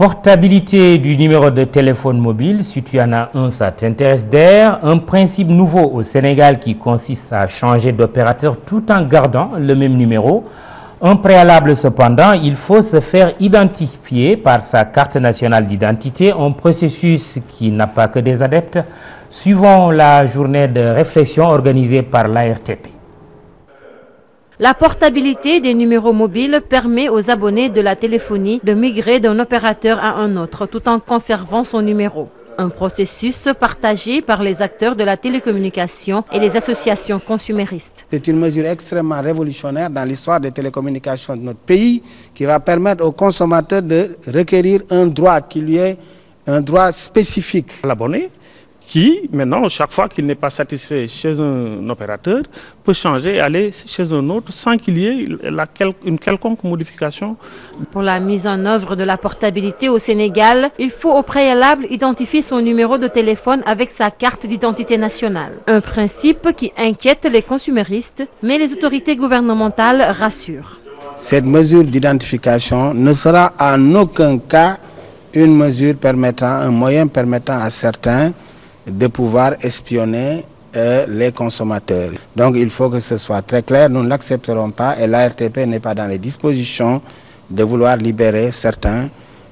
Portabilité du numéro de téléphone mobile, si tu en as un, ça t'intéresse d'air. Un principe nouveau au Sénégal qui consiste à changer d'opérateur tout en gardant le même numéro. Un préalable cependant, il faut se faire identifier par sa carte nationale d'identité, un processus qui n'a pas que des adeptes. Suivons la journée de réflexion organisée par l'ARTP. La portabilité des numéros mobiles permet aux abonnés de la téléphonie de migrer d'un opérateur à un autre tout en conservant son numéro. Un processus partagé par les acteurs de la télécommunication et les associations consuméristes. C'est une mesure extrêmement révolutionnaire dans l'histoire des télécommunications de notre pays qui va permettre aux consommateurs de requérir un droit qui lui est un droit spécifique. L'abonné qui, maintenant, chaque fois qu'il n'est pas satisfait chez un opérateur, peut changer et aller chez un autre sans qu'il y ait une quelconque modification. Pour la mise en œuvre de la portabilité au Sénégal, il faut au préalable identifier son numéro de téléphone avec sa carte d'identité nationale. Un principe qui inquiète les consuméristes, mais les autorités gouvernementales rassurent. Cette mesure d'identification ne sera en aucun cas une mesure permettant, un moyen permettant à certains de pouvoir espionner les consommateurs. Donc il faut que ce soit très clair, nous ne l'accepterons pas et l'ARTP n'est pas dans les dispositions de vouloir libérer certains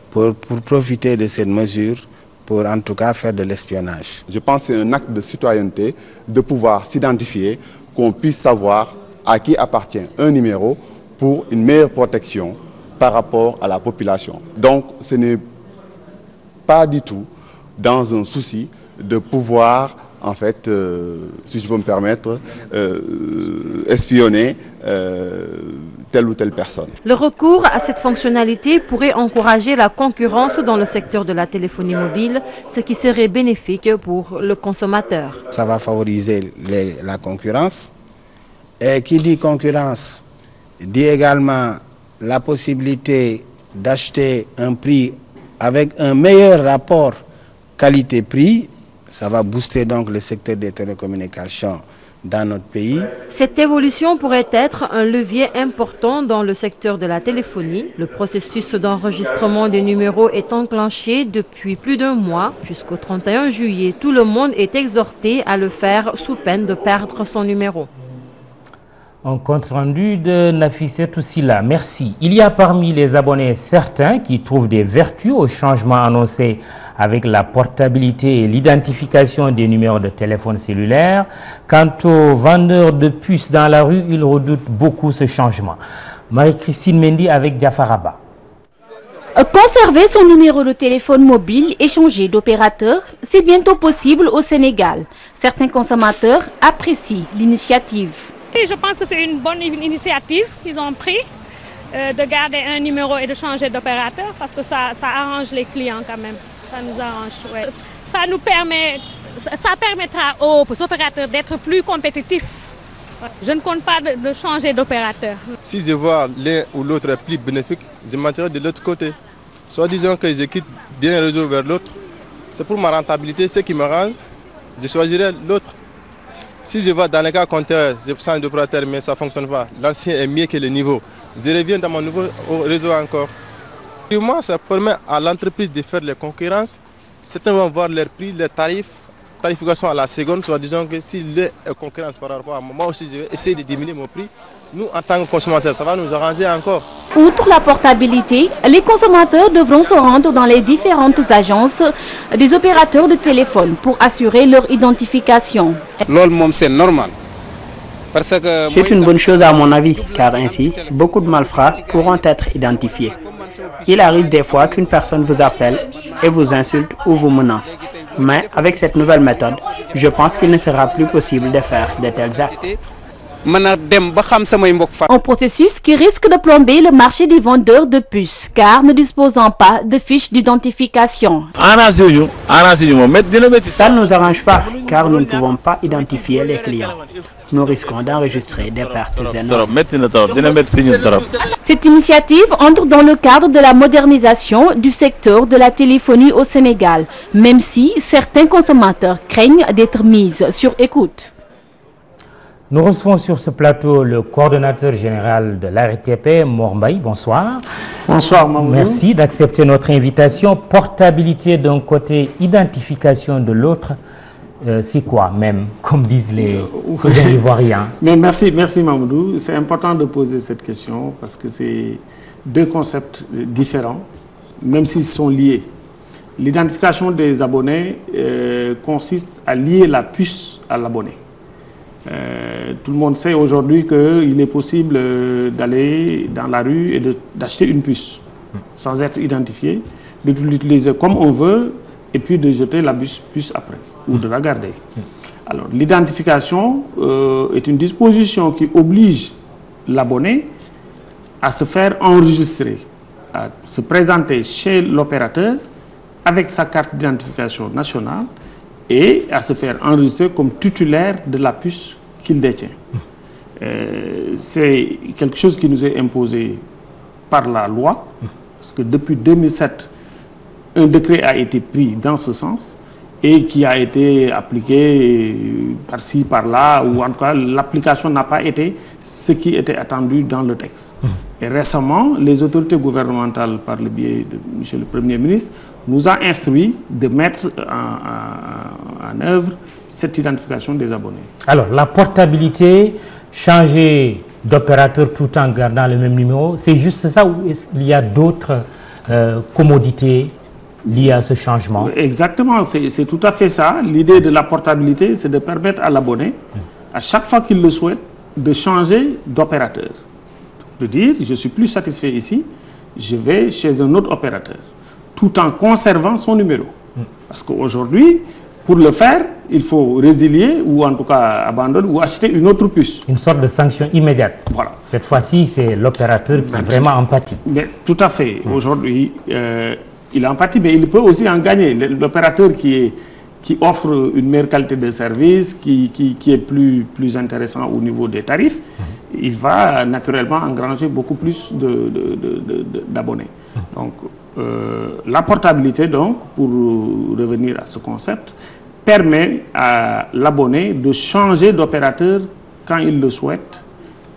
pour profiter de cette mesure, pour en tout cas faire de l'espionnage. Je pense que c'est un acte de citoyenneté de pouvoir s'identifier, qu'on puisse savoir à qui appartient un numéro pour une meilleure protection par rapport à la population. Donc ce n'est pas du tout dans un souci de pouvoir, en fait, si je peux me permettre, espionner telle ou telle personne. Le recours à cette fonctionnalité pourrait encourager la concurrence dans le secteur de la téléphonie mobile, ce qui serait bénéfique pour le consommateur. Ça va favoriser la concurrence. Et qui dit concurrence dit également la possibilité d'acheter un prix avec un meilleur rapport qualité-prix. Ça va booster donc le secteur des télécommunications dans notre pays. Cette évolution pourrait être un levier important dans le secteur de la téléphonie. Le processus d'enregistrement des numéros est enclenché depuis plus d'un mois. Jusqu'au 31 juillet, tout le monde est exhorté à le faire sous peine de perdre son numéro. Un compte rendu de Nafissatou Silla. Merci. Il y a parmi les abonnés certains qui trouvent des vertus au changement annoncé avec la portabilité et l'identification des numéros de téléphone cellulaire. Quant aux vendeurs de puces dans la rue, ils redoutent beaucoup ce changement. Marie-Christine Mendy avec Diafaraba. Conserver son numéro de téléphone mobile et changer d'opérateur, c'est bientôt possible au Sénégal. Certains consommateurs apprécient l'initiative. Et je pense que c'est une bonne initiative qu'ils ont pris de garder un numéro et de changer d'opérateur parce que ça arrange les clients quand même. Ça nous arrange, ouais. Ça permettra aux opérateurs d'être plus compétitifs. Je ne compte pas de changer d'opérateur. Si je vois l'un ou l'autre est plus bénéfique, je m'intéresse de l'autre côté. Soit disant que je quitte d'un réseau vers l'autre, c'est pour ma rentabilité, ce qui m'arrange, je choisirai l'autre. Si je vois dans le cas contraire, je change d'opérateur mais ça ne fonctionne pas, l'ancien est mieux que le nouveau, je reviens dans mon nouveau réseau encore. Pour moi, ça permet à l'entreprise de faire les concurrences. Certains vont voir leurs prix, leurs tarifs, tarification à la seconde, soit disant que s'il y a concurrence par rapport à moi aussi, je vais essayer de diminuer mon prix. Nous, en tant que consommateurs, ça va nous arranger encore. Outre la portabilité, les consommateurs devront se rendre dans les différentes agences des opérateurs de téléphone pour assurer leur identification. C'est normal. C'est une bonne chose à mon avis, car ainsi, beaucoup de malfrats pourront être identifiés. Il arrive des fois qu'une personne vous appelle et vous insulte ou vous menace. Mais avec cette nouvelle méthode, je pense qu'il ne sera plus possible de faire de tels actes. Un processus qui risque de plomber le marché des vendeurs de puces, car ne disposant pas de fiches d'identification. Ça ne nous arrange pas, car nous ne pouvons pas identifier les clients. Nous risquons d'enregistrer des pertes énormes. Cette initiative entre dans le cadre de la modernisation du secteur de la téléphonie au Sénégal, même si certains consommateurs craignent d'être mis sur écoute. Nous recevons sur ce plateau le coordonnateur général de l'ARTP, Mor Mbaye. Bonsoir. Bonsoir, Mamoudou. Merci d'accepter notre invitation. Portabilité d'un côté, identification de l'autre. C'est quoi même, comme disent les Ivoiriens? Mais merci Mamoudou. C'est important de poser cette question parce que c'est deux concepts différents, même s'ils sont liés. L'identification des abonnés consiste à lier la puce à l'abonné. Tout le monde sait aujourd'hui qu'il est possible d'aller dans la rue et d'acheter une puce sans être identifié, de l'utiliser comme on veut et puis de jeter la puce après ou de la garder. Alors l'identification est une disposition qui oblige l'abonné à se faire enregistrer, à se présenter chez l'opérateur avec sa carte d'identification nationale et à se faire enregistrer comme titulaire de la puce qu'il détient. C'est quelque chose qui nous est imposé par la loi, parce que depuis 2007, un décret a été pris dans ce sens et qui a été appliqué par-ci, par-là, ou en tout cas, l'application n'a pas été ce qui était attendu dans le texte. Et récemment, les autorités gouvernementales, par le biais de M. le Premier ministre, nous a instruit de mettre en œuvre cette identification des abonnés. Alors, la portabilité, changer d'opérateur tout en gardant le même numéro, c'est juste ça ou est-ce qu'il y a d'autres commodités liées à ce changement? Exactement, c'est tout à fait ça. L'idée de la portabilité, c'est de permettre à l'abonné, à chaque fois qu'il le souhaite, de changer d'opérateur. De dire, je ne suis plus satisfait ici, je vais chez un autre opérateur, tout en conservant son numéro. Parce qu'aujourd'hui, pour le faire, il faut résilier ou en tout cas abandonner ou acheter une autre puce. Une sorte de sanction immédiate. Voilà. Cette fois-ci, c'est l'opérateur qui est vraiment empathie. Mais tout à fait. Aujourd'hui, il est empathie, mais il peut aussi en gagner. L'opérateur qui offre une meilleure qualité de service, qui est plus intéressant au niveau des tarifs, il va naturellement engranger beaucoup plus d'abonnés. Donc, la portabilité, donc, pour revenir à ce concept, permet à l'abonné de changer d'opérateur quand il le souhaite,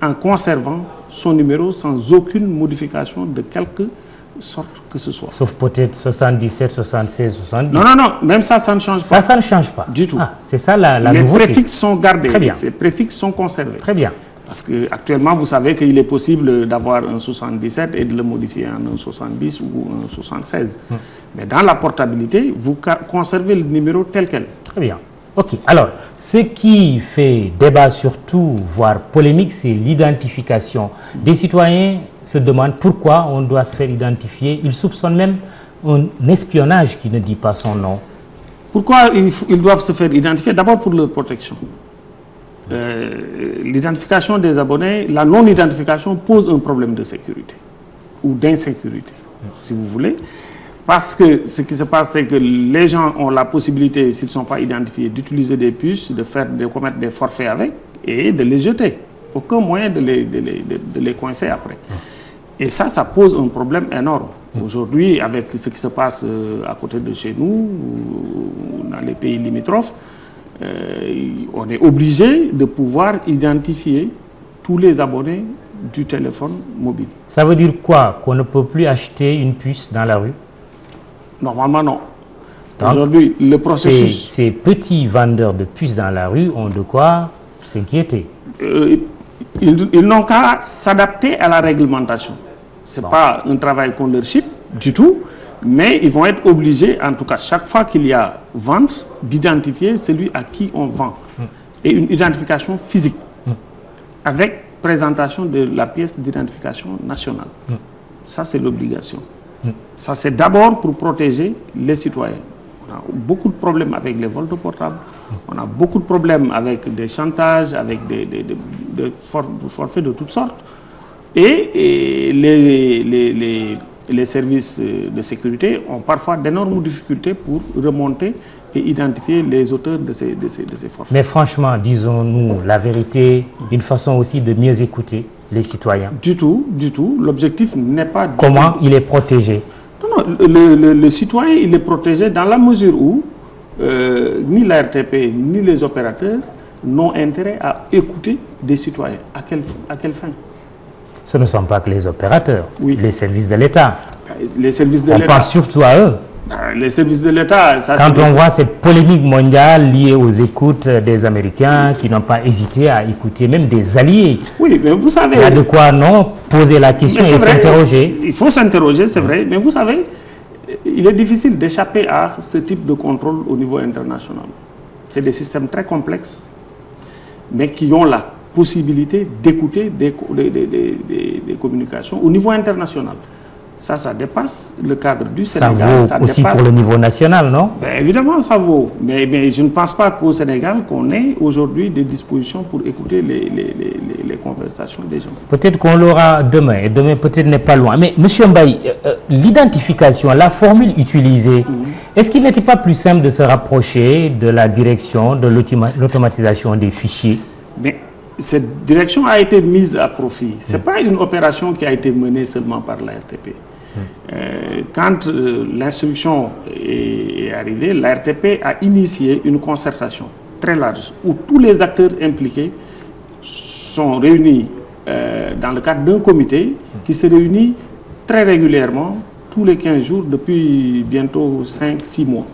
en conservant son numéro sans aucune modification de quelque sorte que ce soit. Sauf peut-être 77, 76, 70. Non, même ça ne change pas. Ça ne change pas. Du tout. Ah, c'est ça la nouveauté. Les préfixes sont gardés. Très bien. Ces préfixes sont conservés. Très bien. Parce qu'actuellement, vous savez qu'il est possible d'avoir un 77 et de le modifier en un 70 ou un 76. Mais dans la portabilité, vous conservez le numéro tel quel. Très bien. OK. Alors, ce qui fait débat surtout, voire polémique, c'est l'identification. Des citoyens se demandent pourquoi on doit se faire identifier. Ils soupçonnent même un espionnage qui ne dit pas son nom. Pourquoi ils doivent se faire identifier? D'abord pour leur protection. L'identification des abonnés, la non-identification pose un problème de sécurité ou d'insécurité, si vous voulez. Parce que ce qui se passe, c'est que les gens ont la possibilité, s'ils ne sont pas identifiés, d'utiliser des puces, de commettre des forfaits avec et de les jeter. Aucun moyen de les coincer après. Et ça pose un problème énorme. Aujourd'hui, avec ce qui se passe à côté de chez nous, dans les pays limitrophes, on est obligé de pouvoir identifier tous les abonnés du téléphone mobile. Ça veut dire quoi? Qu'on ne peut plus acheter une puce dans la rue? Normalement, non. Aujourd'hui, le processus... Ces petits vendeurs de puces dans la rue ont de quoi s'inquiéter. Ils n'ont qu'à s'adapter à la réglementation. Ce n'est pas un travail qu'on leur chipe du tout, mais ils vont être obligés, en tout cas, chaque fois qu'il y a vente, d'identifier celui à qui on vend. Et une identification physique, avec présentation de la pièce d'identification nationale. Ça, c'est l'obligation. Ça, c'est d'abord pour protéger les citoyens. On a beaucoup de problèmes avec les vols de portables, on a beaucoup de problèmes avec des chantages, avec des forfaits de toutes sortes. Et les services de sécurité ont parfois d'énormes difficultés pour remonter et identifier les auteurs de ces forfaits. Mais franchement, disons-nous la vérité, une façon aussi de mieux écouter les citoyens. Du tout. L'objectif n'est pas... Comment il est protégé? Non, le citoyen, il est protégé dans la mesure où ni l'ARTP, ni les opérateurs n'ont intérêt à écouter des citoyens. À quelle fin? Ce ne sont pas que les opérateurs, oui. Les services de l'État. Les services de l'État. On pense surtout à eux. Les services de l'État... Quand on voit cette polémique mondiale liée aux écoutes des Américains qui n'ont pas hésité à écouter même des alliés. Oui, mais vous savez... Il y a de quoi non poser la question et s'interroger. Il faut s'interroger, c'est vrai. Mais vous savez, il est difficile d'échapper à ce type de contrôle au niveau international. C'est des systèmes très complexes, mais qui ont la possibilité d'écouter des communications au niveau international. Ça dépasse le cadre du Sénégal. Ça vaut aussi pour le niveau national, non? Ben, évidemment, ça vaut. Mais je ne pense pas qu'au Sénégal, qu'on ait aujourd'hui des dispositions pour écouter les conversations des gens. Peut-être qu'on l'aura demain, et demain peut-être n'est pas loin. Mais M. Mbaye, l'identification, la formule utilisée, est-ce qu'il n'était pas plus simple de se rapprocher de la direction de l'automatisation des fichiers? Mais cette direction a été mise à profit. Ce n'est pas une opération qui a été menée seulement par l'ARTP. Quand l'instruction est arrivée, l'ARTP a initié une concertation très large où tous les acteurs impliqués sont réunis dans le cadre d'un comité qui se réunit très régulièrement, tous les 15 jours, depuis bientôt 5-6 mois.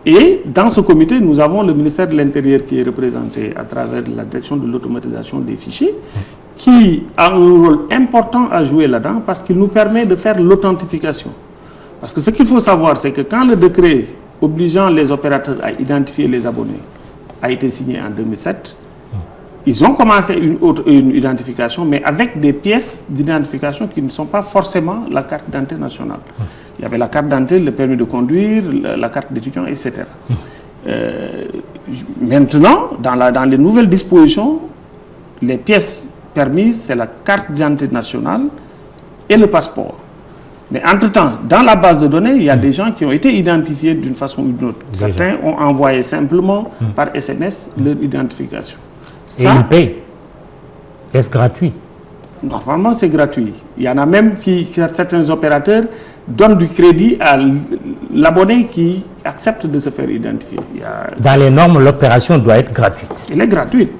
Et dans ce comité, nous avons le ministère de l'Intérieur qui est représenté à travers la direction de l'automatisation des fichiers, qui a un rôle important à jouer là-dedans parce qu'il nous permet de faire l'authentification. Parce que ce qu'il faut savoir, c'est que quand le décret obligeant les opérateurs à identifier les abonnés a été signé en 2007, ils ont commencé une identification, mais avec des pièces d'identification qui ne sont pas forcément la carte d'identité nationale. Il y avait la carte d'identité, le permis de conduire, la carte d'étudiant, etc. Maintenant, dans les nouvelles dispositions, les pièces permises, c'est la carte d'identité nationale et le passeport. Mais entre-temps, dans la base de données, il y a des gens qui ont été identifiés d'une façon ou d'une autre. Certains ont envoyé simplement par SMS leur identification. Et ils payent. Est-ce gratuit? Normalement, c'est gratuit. Il y en a même certains opérateurs donnent du crédit à l'abonné qui accepte de se faire identifier. Dans les normes, l'opération doit être gratuite. Elle est gratuite.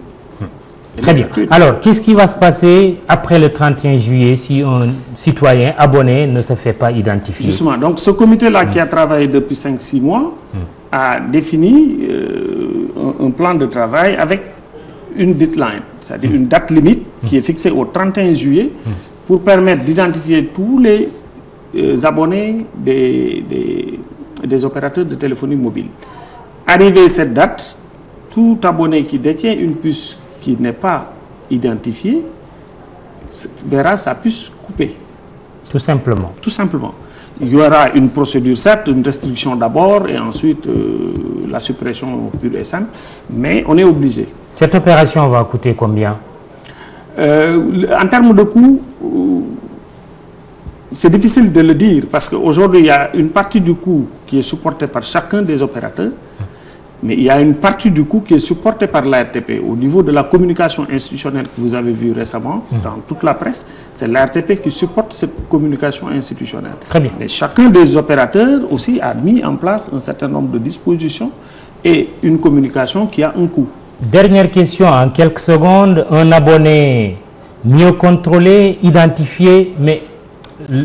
Très bien. Alors, qu'est-ce qui va se passer après le 31 juillet si un citoyen abonné ne se fait pas identifier? Justement, donc ce comité-là qui a travaillé depuis 5-6 mois a défini un plan de travail avec une deadline, c'est-à-dire une date limite qui est fixée au 31 juillet pour permettre d'identifier tous les abonnés des opérateurs de téléphonie mobile. Arrivé cette date, tout abonné qui détient une puce qui n'est pas identifiée verra sa puce coupée. Tout simplement. Tout simplement. Il y aura une procédure, certes, une restriction d'abord et ensuite la suppression pure et simple, mais on est obligé. Cette opération va coûter combien? En termes de coût, c'est difficile de le dire parce qu'aujourd'hui, il y a une partie du coût qui est supportée par chacun des opérateurs, mais il y a une partie du coût qui est supportée par l'ARTP. Au niveau de la communication institutionnelle que vous avez vu récemment dans toute la presse, c'est l'ARTP qui supporte cette communication institutionnelle. Très bien. Mais chacun des opérateurs aussi a mis en place un certain nombre de dispositions et une communication qui a un coût. Dernière question, en quelques secondes. Un abonné mieux contrôlé, identifié, mais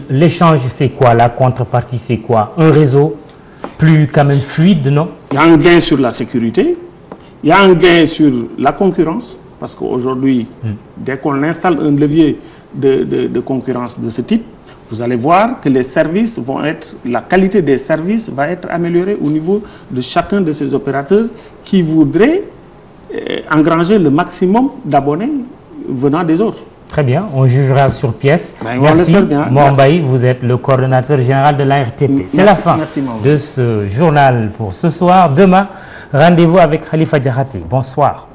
l'échange c'est quoi? La contrepartie c'est quoi? Un réseau plus quand même fluide, non? Il y a un gain sur la sécurité, il y a un gain sur la concurrence, parce qu'aujourd'hui, dès qu'on installe un levier de concurrence de ce type, vous allez voir que les services vont être, la qualité des services va être améliorée au niveau de chacun de ces opérateurs qui voudraient engranger le maximum d'abonnés venant des autres. Très bien, on jugera sur pièce. Merci, Mor Mbaye, vous êtes le coordonnateur général de l'ARTP. C'est la fin de ce journal pour ce soir. Demain, rendez-vous avec Khalifa Diakhaté. Bonsoir.